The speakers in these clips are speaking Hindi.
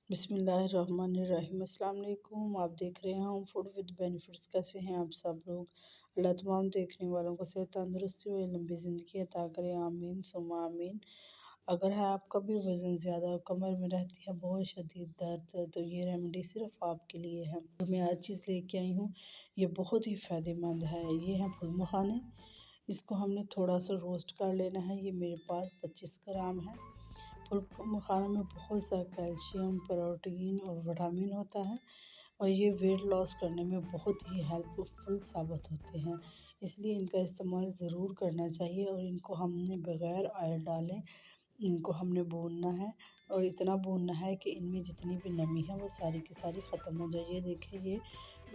बिस्मिल्लाहिर्रहमानिर्रहीम। अस्सलाम वालेकुम। आप देख रहे हैं होम फूड विद बेनिफिट्स। कैसे हैं आप सब लोग? अल्लाह तमाम देखने वालों को सेहत, तंदुरुस्ती और लंबी ज़िंदगी अता करे, आमीन सुम्मा आमीन। अगर है आपका भी वज़न ज़्यादा और कमर में रहती है बहुत शदीद दर्द, तो ये रेमेडी सिर्फ आपके लिए है। तो मैं आज चीज़ लेके आई हूँ, ये बहुत ही फ़ायदेमंद है। ये है फूल मखाने। इसको हमने थोड़ा सा रोस्ट कर लेना है। ये मेरे पास 25 ग्राम है। फूल मखानों में बहुत सा कैल्शियम, प्रोटीन और विटामिन होता है और ये वेट लॉस करने में बहुत ही हेल्पफुल साबित होते हैं। इसलिए इनका इस्तेमाल ज़रूर करना चाहिए और इनको हमने बग़ैर ऑयल डाले इनको हमने भूनना है और इतना भूनना है कि इनमें जितनी भी नमी है वो सारी की सारी ख़त्म हो जाए। ये देखिए, ये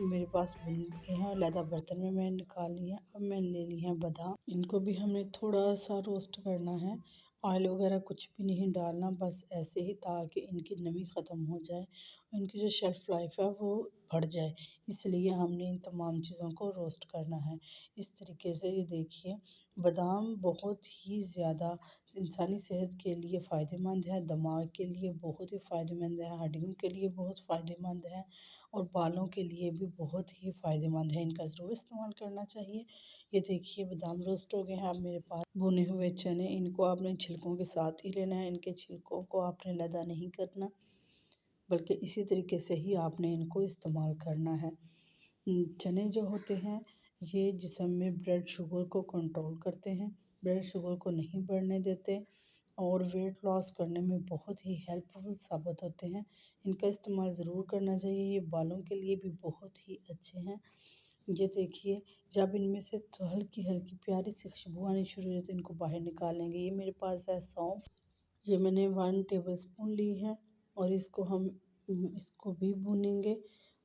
मेरे पास भून के हैं, अलहदा बर्तन में मैंने निकाल ली है। अब मैंने ले ली है बादाम। इनको भी हमने थोड़ा सा रोस्ट करना है। ऑयल वगैरह कुछ भी नहीं डालना, बस ऐसे ही, ताकि इनकी नमी ख़त्म हो जाए, इनकी जो शेल्फ़ लाइफ है वो बढ़ जाए। इसलिए हमने इन तमाम चीज़ों को रोस्ट करना है। इस तरीके से ये देखिए, बादाम बहुत ही ज़्यादा इंसानी सेहत के लिए फ़ायदेमंद है, दिमाग के लिए बहुत ही फ़ायदेमंद है, हड्डियों के लिए बहुत फ़ायदेमंद है और बालों के लिए भी बहुत ही फ़ायदेमंद है। इनका ज़रूर इस्तेमाल करना चाहिए। ये देखिए, बादाम रोस्ट हो गए हैं। अब मेरे पास भुने हुए चने, इनको आपने छिलकों के साथ ही लेना है। इनके छिलकों को आपने अलहदा नहीं करना, बल्कि इसी तरीके से ही आपने इनको इस्तेमाल करना है। चने जो होते हैं, ये जिस्म में ब्लड शुगर को कंट्रोल करते हैं, ब्लड शुगर को नहीं बढ़ने देते और वेट लॉस करने में बहुत ही हेल्पफुल साबित होते हैं। इनका इस्तेमाल ज़रूर करना चाहिए। ये बालों के लिए भी बहुत ही अच्छे हैं। ये देखिए, जब इनमें से तो हल्की हल्की प्यारी सी खुशबू आनी शुरू हो जाए तो इनको बाहर निकाल लेंगे। ये मेरे पास है सौंफ। ये मैंने 1 टेबलस्पून ली है और इसको भी भूनेंगे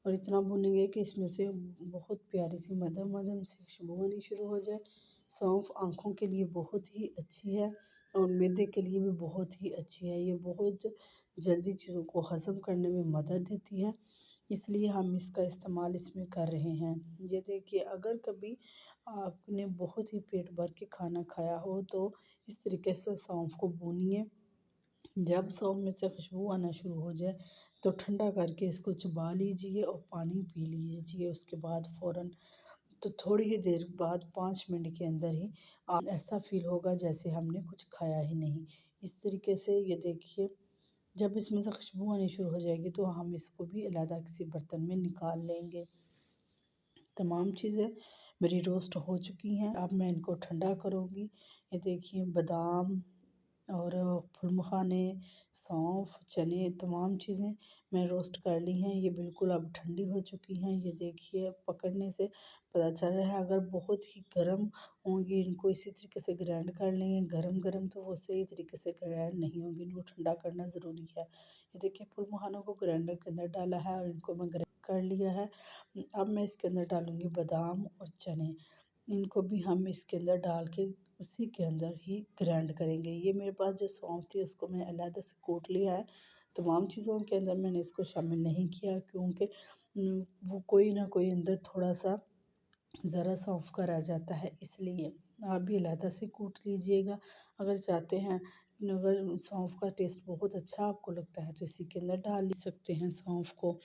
और इतना भूनेंगे कि इसमें से बहुत प्यारी सी मधम मधम सी खुशबू आनी शुरू हो जाए। सौंफ आँखों के लिए बहुत ही अच्छी है और मैदे के लिए भी बहुत ही अच्छी है। ये बहुत जल्दी चीज़ों को हज़म करने में मदद देती है, इसलिए हम इसका इस्तेमाल इसमें कर रहे हैं। ये देखिए, अगर कभी आपने बहुत ही पेट भर के खाना खाया हो तो इस तरीके से सौंफ को भूनिए। जब सौंफ में से खुशबू आना शुरू हो जाए तो ठंडा करके इसको चबा लीजिए और पानी पी लीजिए। उसके बाद फ़ौरन, तो थोड़ी ही देर बाद 5 मिनट के अंदर ही आप ऐसा फ़ील होगा जैसे हमने कुछ खाया ही नहीं। इस तरीके से ये देखिए, जब इसमें से खुशबू आनी शुरू हो जाएगी तो हम इसको भी अलहदा किसी बर्तन में निकाल लेंगे। तमाम चीज़ें मेरी रोस्ट हो चुकी हैं। अब मैं इनको ठंडा करूँगी। ये देखिए, बादाम और फूल मखाने, सौंफ, चने, तमाम चीज़ें मैं रोस्ट कर ली हैं। ये बिल्कुल अब ठंडी हो चुकी हैं। ये देखिए, पकड़ने से पता चल रहा है। अगर बहुत ही गर्म होंगी, इनको इसी तरीके से ग्राइंड कर लेंगे। गरम-गरम तो वो सही तरीके से ग्राइंड नहीं होंगी, इनको ठंडा करना ज़रूरी है। ये देखिए, फूल मखानों को ग्राइंडर के अंदर डाला है और इनको मैं ग्राइंड कर लिया है। अब मैं इसके अंदर डालूँगी बादाम और चने। इनको भी हम इसके अंदर डाल के उसी के अंदर ही ग्राइंड करेंगे। ये मेरे पास जो सौंफ थी उसको मैं अलहदा से कूट लिया है। तमाम चीज़ों के अंदर मैंने इसको शामिल नहीं किया, क्योंकि वो कोई ना कोई अंदर थोड़ा-सा ज़रा सौंफ का रह जाता है, इसलिए आप भी अलहदा से कूट लीजिएगा। अगर चाहते हैं, अगर सौंफ का टेस्ट बहुत अच्छा आपको लगता है तो इसी के अंदर डाल सकते हैं सौंफ को।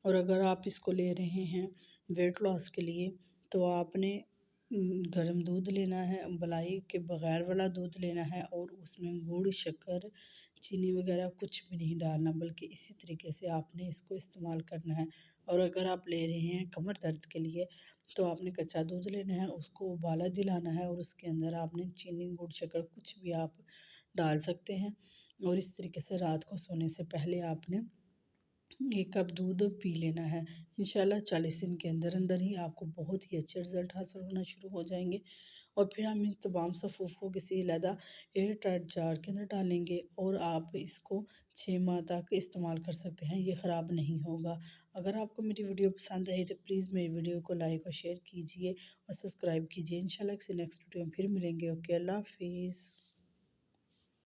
और अगर आप इसको ले रहे हैं वेट लॉस के लिए, तो आपने गर्म दूध लेना है, मलाई के बगैर वाला दूध लेना है और उसमें गुड़, शक्कर, चीनी वगैरह कुछ भी नहीं डालना, बल्कि इसी तरीके से आपने इसको इस्तेमाल करना है। और अगर आप ले रहे हैं कमर दर्द के लिए, तो आपने कच्चा दूध लेना है, उसको उबाला दिलाना है और उसके अंदर आपने चीनी, गुड़, शक्कर कुछ भी आप डाल सकते हैं। और इस तरीके से रात को सोने से पहले आपने 1 कप दूध पी लेना है। इंशाल्लाह 40 दिन के अंदर अंदर ही आपको बहुत ही अच्छे रिज़ल्ट हासिल होना शुरू हो जाएँगे। और फिर हम इन तमाम सफ़ूफ़ को किसी अलहदा एयर टाइट जार के अंदर डालेंगे और आप इसको 6 माह तक इस्तेमाल कर सकते हैं, ये ख़राब नहीं होगा। अगर आपको मेरी वीडियो पसंद आई तो प्लीज़ मेरी वीडियो को लाइक और शेयर कीजिए और सब्सक्राइब कीजिए। इंशाल्लाह किसी नेक्स्ट वीडियो में फिर मिलेंगे। ओके, अल्लाह हाफ़िज़।